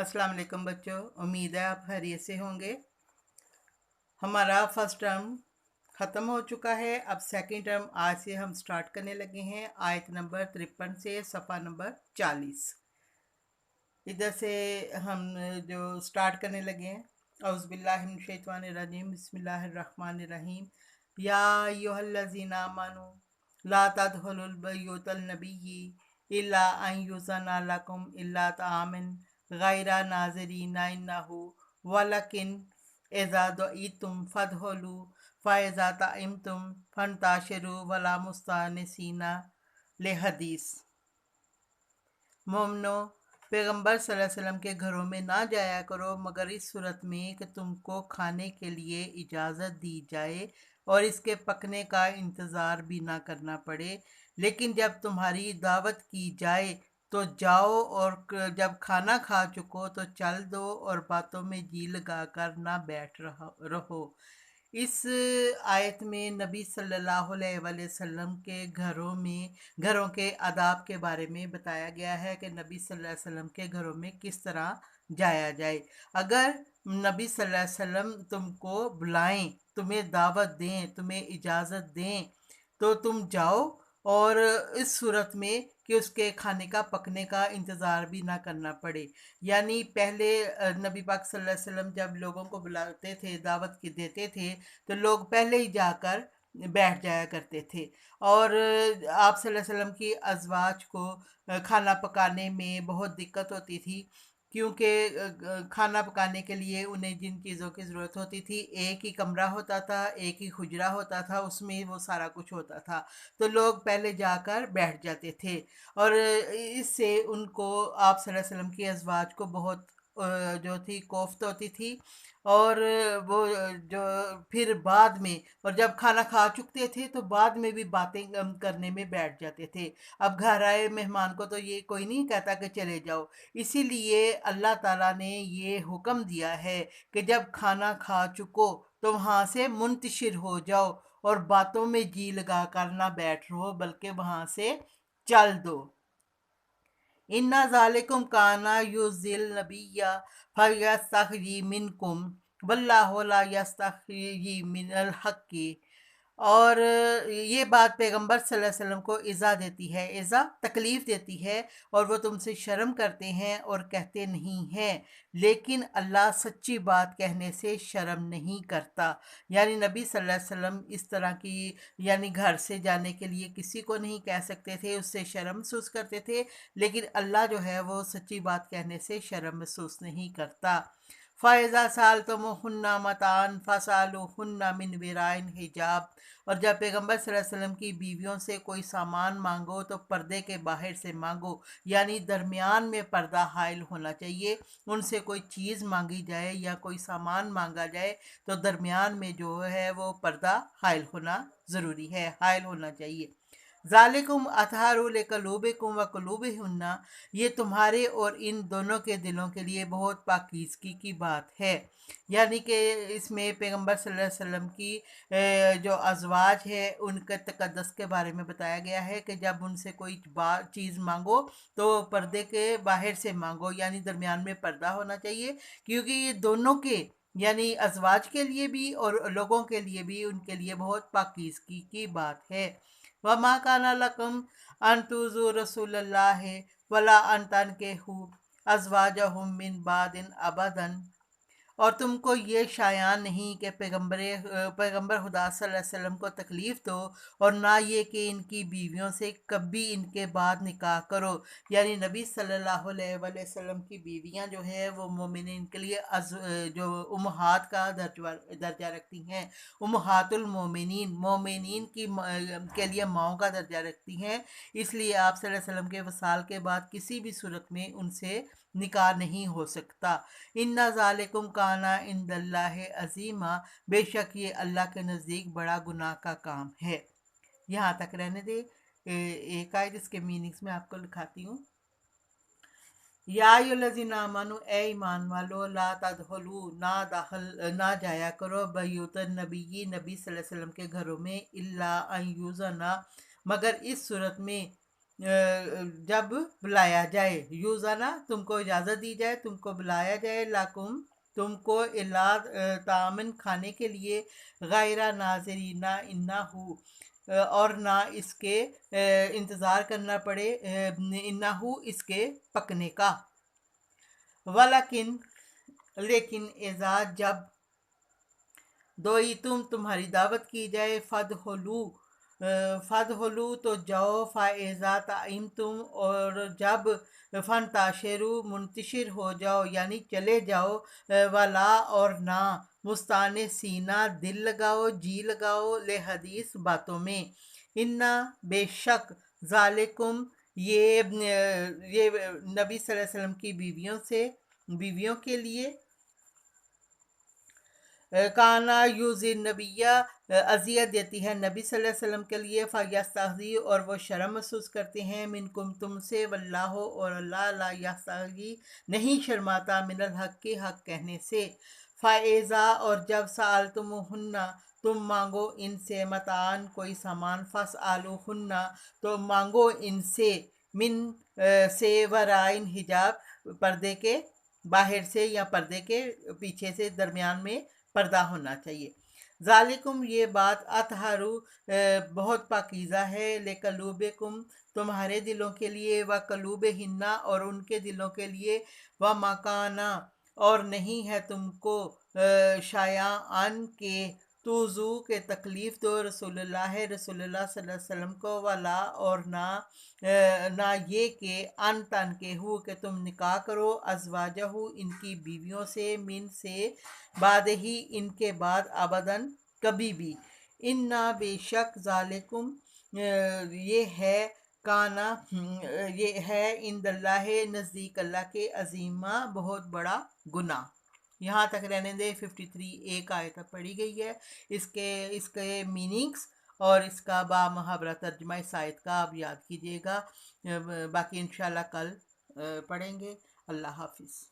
अस्सलाम वालेकुम बच्चों, उम्मीद है आप खैरियत से होंगे। हमारा फर्स्ट टर्म ख़त्म हो चुका है। अब सेकंड टर्म आज से हम स्टार्ट करने लगे हैं। आयत नंबर 53 से सफ़ा नंबर 40 इधर से हम जो स्टार्ट करने लगे हैं। औज़ुबिल्लाहि मिनश शैतानिर रजीम, बिस्मिल्लाहिर रहमानिर रहीम। या अय्युहल्लज़ीना आमनू ला तदखुलुल बुयूतन नबिय्यी इल्ला अन युज़ना लकुम इल्ला तआमन गैरा नाज़िरीना इन्नहु वलकिन इज़ा दुईतुम फदखुलू फ़इज़ा तइमतुम फंतशिरू वला मुस्तअनिसीना लिहदीस। मोमनो, पैगंबर सल्लल्लाहु अलैहि वसल्लम के घरों में ना जाया करो मगर इस सूरत में कि तुमको खाने के लिए इजाज़त दी जाए और इसके पकने का इंतज़ार भी ना करना पड़े। लेकिन जब तुम्हारी दावत की जाए तो जाओ, और जब खाना खा चुको तो चल दो और बातों में जी लगा कर ना बैठ रहो। इस आयत में नबी सल्लल्लाहु अलैहि वसल्लम के घरों के आदाब के बारे में बताया गया है कि नबी सल्लल्लाहु अलैहि वसल्लम के घरों में किस तरह जाया जाए। अगर नबी सल्लल्लाहु अलैहि वसल्लम तुमको बुलाएं, तुम्हें दावत दें, तुम्हें इजाज़त दें तो तुम जाओ, और इस सूरत में कि उसके खाने का पकने का इंतज़ार भी ना करना पड़े। यानी पहले नबी पाक सल्लल्लाहु अलैहि वसल्लम जब लोगों को बुलाते थे, दावत की देते थे, तो लोग पहले ही जाकर बैठ जाया करते थे। और आप सल्लल्लाहु अलैहि वसल्लम की अज़वाज को खाना पकाने में बहुत दिक्कत होती थी, क्योंकि खाना पकाने के लिए उन्हें जिन चीज़ों की ज़रूरत होती थी, एक ही कमरा होता था, एक ही हुजरा होता था, उसमें वो सारा कुछ होता था। तो लोग पहले जाकर बैठ जाते थे, और इससे उनको आप सल्लल्लाहु अलैहि वसल्लम की अज़वाज को बहुत जो थी कोफ्त होती थी। और वो जो फिर बाद में, और जब खाना खा चुकते थे तो बाद में भी बातें करने में बैठ जाते थे। अब घर आए मेहमान को तो ये कोई नहीं कहता कि चले जाओ। इसीलिए अल्लाह ताला ने ये हुक्म दिया है कि जब खाना खा चुको तो वहाँ से मुंतशिर हो जाओ, और बातों में जी लगा कर ना बैठ रहो, बल्कि वहाँ से चल दो। इन्ना ज़ालिकुम काना युज़िल नबिय्या फयस्तहयी मिनकुम वल्लाहु ला यस्तहयी मिनल हक़्क़ि। और ये बात पैगंबर सल्लल्लाहु अलैहि वसल्लम को इज़ा देती है, इज़ा तकलीफ़ देती है, और वो तुमसे शर्म करते हैं और कहते नहीं हैं, लेकिन अल्लाह सच्ची बात कहने से शर्म नहीं करता। यानी नबी सल्लल्लाहु अलैहि वसल्लम इस तरह की, यानी घर से जाने के लिए किसी को नहीं कह सकते थे, उससे शर्म महसूस करते थे। लेकिन अल्लाह जो है वो सच्ची बात कहने से शर्म महसूस नहीं करता। फ़ायज़ा साल तो मुहन्ना मतान फ़सालु हुन्ना मिन विराइन हिजाब। और जब पैगंबर सल्लल्लाहु अलैहि वसल्लम की बीवियों से कोई सामान मांगो तो पर्दे के बाहर से मांगो, यानी दरमियान में पर्दा हाइल होना चाहिए। उनसे कोई चीज़ मांगी जाए या कोई सामान मांगा जाए तो दरमियान में जो है वो पर्दा हाइल होना ज़रूरी है, हाइल होना चाहिए। ज़ालिकुम अतहारु लिक़ुलूबिकुम व क़ुलूबिहिन्ना, ये तुम्हारे और इन दोनों के दिलों के लिए बहुत पाकीज़गी की बात है। यानी कि इसमें पैगंबर सल्लल्लाहु अलैहि वसल्लम की जो अज़वाज है उनके तक़द्दुस के बारे में बताया गया है कि जब उनसे कोई चीज़ मांगो तो पर्दे के बाहर से मांगो, यानी दरमियान में पर्दा होना चाहिए, क्योंकि ये दोनों के, यानी अज़वाज के लिए भी और लोगों के लिए भी, उनके लिए बहुत पाकीज़गी की बात है। वमा काना लकुम अन तुज़ू रसूलल्लाह वला अन तनकिहू अज़वाजहुम मिन बादिन अबदन। और तुमको ये शायान नहीं कि पैगंबर खुदा सल्लल्लाहु अलैहि वसल्लम को तकलीफ़ दो, और ना ये कि इनकी बीवियों से कभी इनके बाद निकाह करो। यानी नबी सल्लल्लाहु अलैहि वसल्लम की बीवियां जो है वो मोमिनीन के लिए जो उम्महात का दर्जा रखती हैं। उम्महातुल मोमिनीन, मोमिनीन की के लिए माओ का दर्जा रखती हैं। इसलिए आप सल्लल्लाहु अलैहि वसल्लम के वसाल के बाद किसी भी सूरत में उनसे निकाह नहीं हो सकता। इन्ना ज़ालिकुम काना इंदल्लाहि अज़ीमा, बेशक ये अल्लाह के नज़दीक बड़ा गुनाह का काम है। यहाँ तक रहने दे। एक आयत इसके मीनिंग्स में आपको लिखाती हूँ। या अय्युहल्लज़ीना आमनू, ए ईमान वालो, ला तदखुलू, ना जाया करो बयूतन नबी, नबी सल्लल्लाहु अलैहि वसल्लम के घरों में, इल्ला अन युज़ना, मगर इस सूरत में जब बुलाया जाए, यूज़ाना तुमको इजाज़त दी जाए, तुमको बुलाया जाए, लाकुम तुमको, इला तामन खाने के लिए, गैरा नाज़रीना इन्नाहु और ना इसके इंतज़ार करना पड़े, इन्नाहु इसके पकने का, वलाकिन लेकिन, इज़ा जब, दोई तुम्हारी दावत की जाए, फद होलू तो जाओ, फ़ाइज़ा ताइम तुम और जब, फ़न ताशरू मुंतशिर हो जाओ यानी चले जाओ, वाला और ना, मुस्ताने सीना दिल लगाओ, जी लगाओ, ले हदीस बातों में, इन्ना बेशक, ज़ालिकुम ये नबी सल्लल्लाहु अलैहि वसल्लम की बीवियों के लिए, काना यूज़िन नबिया अजियत देती है नबी सल्लल्लाहु अलैहि वसल्लम के लिए, फ़यस्तहज़ी और वो शर्म महसूस करते हैं, मिनकुम तुमसे, वल्लाहु और अल्लाह ला यस्तहज़ी नहीं शर्माता, मिनल हक़ के हक़ कहने से, फ़ाइज़ा और जब सअलतमुहुन्ना तुम मांगो इनसे, मतान कोई सामान, फ़स आलूहुन्ना तो मांगो इनसे, मिन से वराइन हिजाब पर्दे के बाहर से या पर्दे के पीछे से, दरमियान में पर्दा होना चाहिए, ज़ालिकुम ये बात, अतहरु बहुत पाकीज़ा है, ले कलूबकुम तुम्हारे दिलों के लिए, व कलूब हिन्ना और उनके दिलों के लिए, व मकाना और नहीं है तुमको, शायान के तूज़ू के तकलीफ़ दो, रसूलुल्लाह सल्लल्लाहु अलैहि वसल्लम को, वाला और ना ये कि अन तन के हु कि तुम निकाह करो, अज़वाजहु इनकी बीवियों से, मिन से बाद ही इनके बाद, अबदन कभी भी, इन्ना बेशक, ज़ालिकुम ये है, काना ये है, इंदल्लाह नज़दीक अल्लाह के, अजीमा बहुत बड़ा गुनाह। यहाँ तक रहने दे, 53 एक आयत तक पढ़ी गई है, इसके मीनिंग्स और इसका बामुहावरा तर्जुमा इस आयत का आप याद कीजिएगा, बाकी इंशाल्लाह कल पढ़ेंगे। अल्लाह हाफिज़।